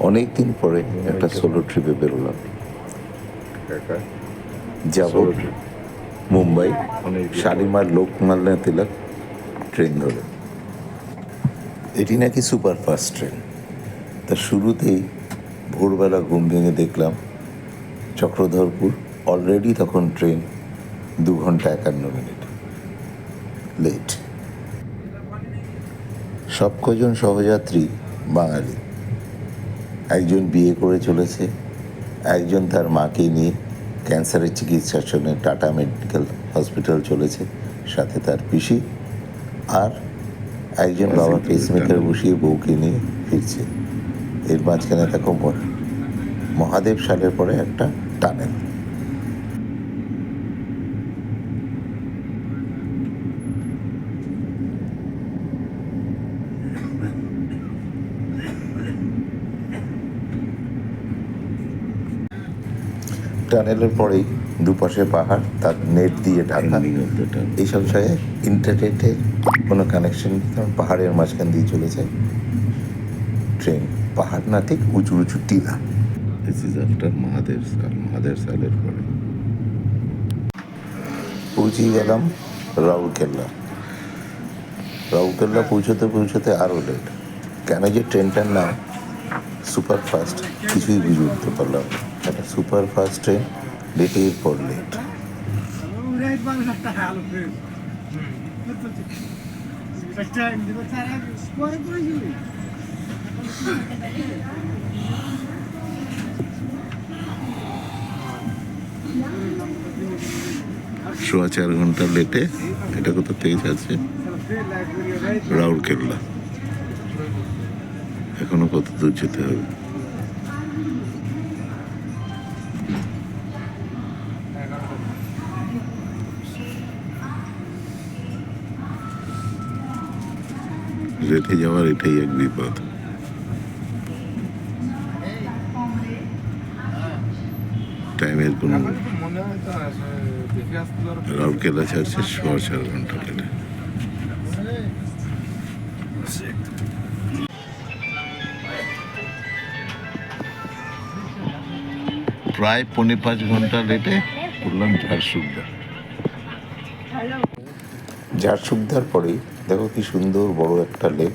অনেক দিন পরে একটা সোলো ট্রিপে বেরোলাম। যাব মুম্বাই শালিমার লোকমান্য তিলক ট্রেন ধরে। এটি নাকি সুপারফাস্ট ট্রেন। তা শুরুতেই ভোরবেলা ঘুম ভেঙে দেখলাম চক্রধরপুর অলরেডি তখন ট্রেন 2 ঘন্টা 51 মিনিট লেট। সব কজন সহযাত্রী বাঙালি। একজন বিয়ে করে চলেছে, একজন তার মাকে নিয়ে ক্যান্সারের চিকিৎসার জন্য টাটা মেডিকেল হসপিটাল চলেছে, সাথে তার পিসি, আর একজন বাবা পেসমেকার বসিয়ে বউকে নিয়ে ফিরছে। এর মাঝখানে দেখো মহাদেব সালের পরে একটা টানেল। টানেলের পরেই দুপাশে পাহাড়, তার নেট দিয়ে ঢাকা। এইসব জায়গায় ইন্টারনেটের কোনো কানেকশন নেই, কারণ পাহাড়ের মাঝখান দিয়ে চলেছে ট্রেন। পাহাড় না, ঠিক উঁচু উঁচু টিলা। দিস ইজ আফটার মহাদেব সালের পরে পৌঁছে গেলাম রাউরকেল্লা। পৌঁছতে আরও লেট। কেন যে ট্রেনটার নাম সুপারফাস্ট কিছুই বুঝে উঠতে পারলাম না। একটা সুপারফাস্ট ট্রেন, লেটের পর লেট। সোয়া 4 ঘন্টা লেটে এটা কোথা থেকে যাচ্ছে? রাউরকেল্লা। এখনো কত দূর যেতে হবে? রেটে যাওয়ার এটাই এক বিপদ। টাইমের কোনো রাউরকেল্লা ছাড়ছে সোয়া 4 ঘন্টা লেটে। প্রায় 4.5 ঘন্টা লেটে উঠলাম ঝাড়সুগদার পরেই দেখো কি সুন্দর বড় একটা লেক,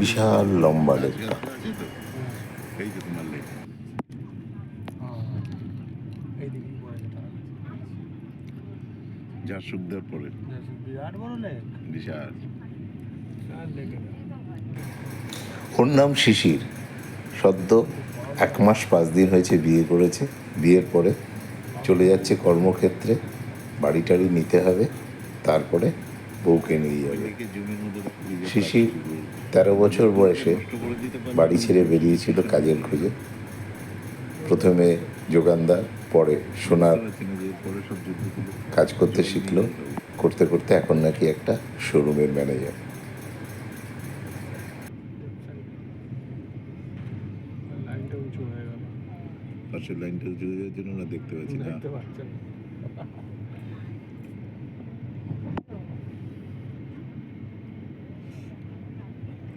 বিশাল লম্বা লেকটা। ঝাড়সুগদার পরে বিশাল। ওর নাম শিশির। সদ্য 1 মাস 5 দিন হয়েছে বিয়ে করেছে। বিয়ের পরে চলে যাচ্ছে কর্মক্ষেত্রে, বাড়ি টাড়ি নিতে হবে, তারপরে বউকে নিয়ে যাবে। শিশির 13 বছর বয়সে বাড়ি ছেড়ে বেরিয়েছিল কাজের খোঁজে। প্রথমে যোগানদার, পরে সোনার কাজ করতে শিখলো। করতে করতে এখন নাকি একটা শোরুমের ম্যানেজার। পাশের লাইনটা উঁচু হয়ে যাওয়ার জন্য না দেখতে পাচ্ছি না।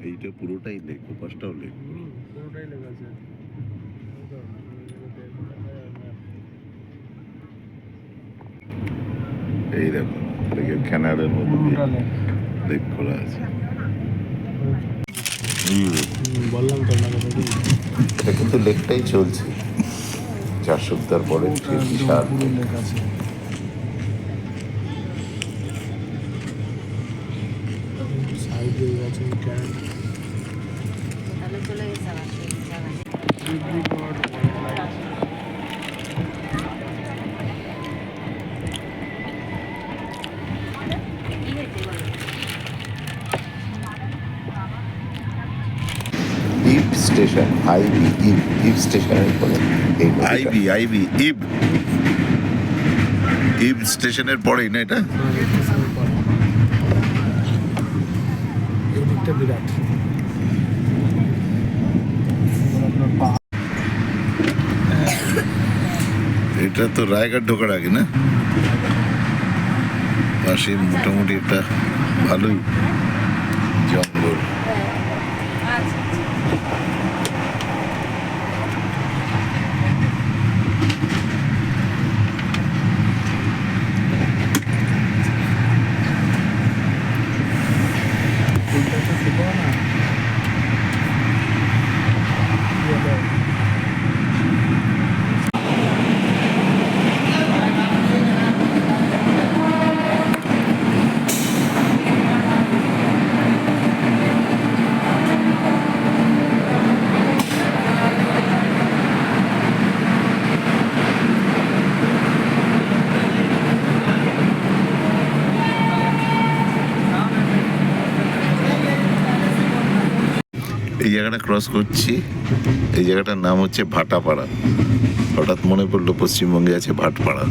এইটা পুরোটাই লেক, ওপাশটাও লেক। পুরোটাই লেক আছে। এই দেখো লেকের ক্যানালের মধ্যে লেক খোলা আছে। বললাম তো এটা কিন্তু লেকটাই চলছে। ঝাড়সুগদার পরে বিশাল লেক আছে। ইব স্টেশন, ইব স্টেশনের পরে ইব স্টেশনের পরেই না এটা? বিরাট। এটা তো রায়গড় ঢোকার আগে না? পাশে মোটামুটি একটা ভালোই জঙ্গল। জায়গাটা ক্রস করছি, এই জায়গাটার নাম হচ্ছে ভাটাপাড়া। হঠাৎ মনে পড়লো পশ্চিমবঙ্গে আছে ভাটপাড়া,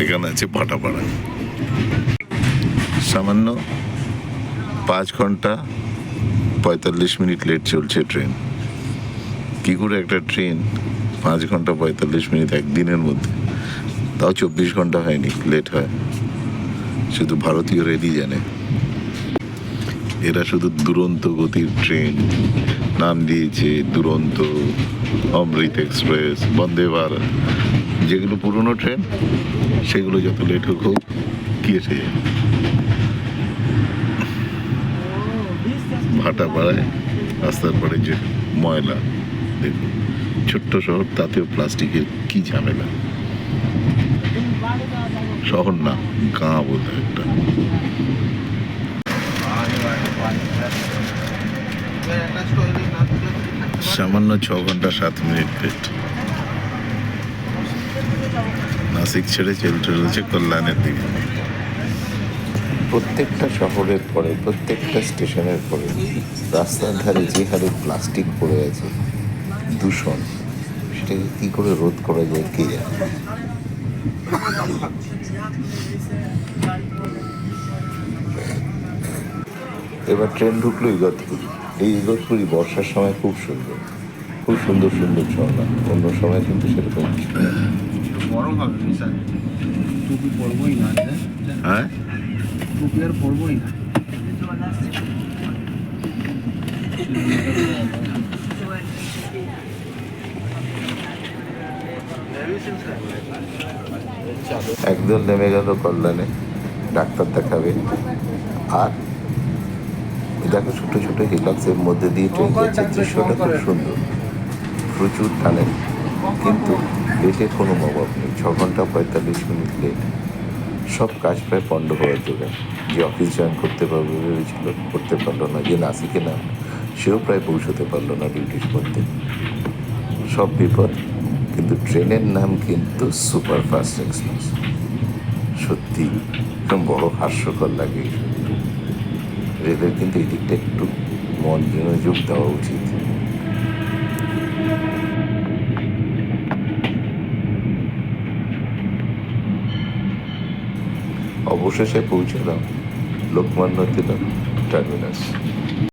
এখানে আছে ভাটাপাড়া। সামান্য 5 ঘন্টা 45 মিনিট লেট চলছে ট্রেন। কী করে একটা ট্রেন 5 ঘন্টা 45 মিনিট একদিনের মধ্যে, তাও 24 ঘন্টা হয়নি, লেট হয়, শুধু ভারতীয় রেলই জানে। এরা শুধু দুরন্ত গতির ট্রেন নাম দিয়েছে, দুরন্ত, অমৃত এক্সপ্রেস, বন্দে ভারত। যেগুলো পুরনো ট্রেন সেগুলো যত লেট হোক হোক কি এসে যায়। ভাটাপাড়ায় রাস্তার পরে যে ময়লা, দেখুন, ছোট্ট শহর, তাতেও প্লাস্টিকের কি ঝামেলা। শহর না, গাঁ বোধ হয় একটা। সামান্য 6 ঘন্টা 7 মিনিট লেট। নাসিক ছেড়ে চলতে রয়েছে কল্যাণের দিকে। প্রত্যেকটা শহরের পরে, প্রত্যেকটা স্টেশনের পরে রাস্তার ধারে যে হারে প্লাস্টিক পড়ে আছে, দূষণ, সেটাকে কী করে রোধ করা যায় কে জানে। এবার ট্রেন ঢুকলো ইগতপুরি। এই ইগতপুরি বর্ষার সময় খুব সুন্দর, খুব সুন্দর সুন্দর ঝর্ণা। অন্য সময় কিন্তু সেরকম কিছু নেই। গরম হবে বিশাল, টুপি পরবই না। হ্যাঁ, টুপি আর পরবই না। একদল নেমে গেল কল্যাণে, ডাক্তার দেখাবে। আর দেখো ছোটো ছোটো হিলক্সের মধ্যে দিয়ে ট্রেন যাচ্ছে, দৃশ্যটা খুব সুন্দর, প্রচুর টানেল, কিন্তু লেটের কোনো অভাব নেই। 6 ঘন্টা 45 মিনিট লেট। সব কাজ প্রায় পণ্ড হওয়ার জোগাড়। যে অফিস জয়েন করতে পারবে ভেবেছিল, করতে পারলো না। যে নাসিকে নাম, সেও প্রায় পৌঁছতে পারলো না ডিউটির মধ্যে। সব বিপদ, কিন্তু ট্রেনের নাম কিন্তু সুপারফাস্ট এক্সপ্রেস। সত্যি বড় হাস্যকর লাগে। রেলের কিন্তু এই দিকটা একটু মনোযোগ দেওয়া উচিত। অবশেষে পৌঁছলাম লোকমান্য তিলক টার্মিনাস।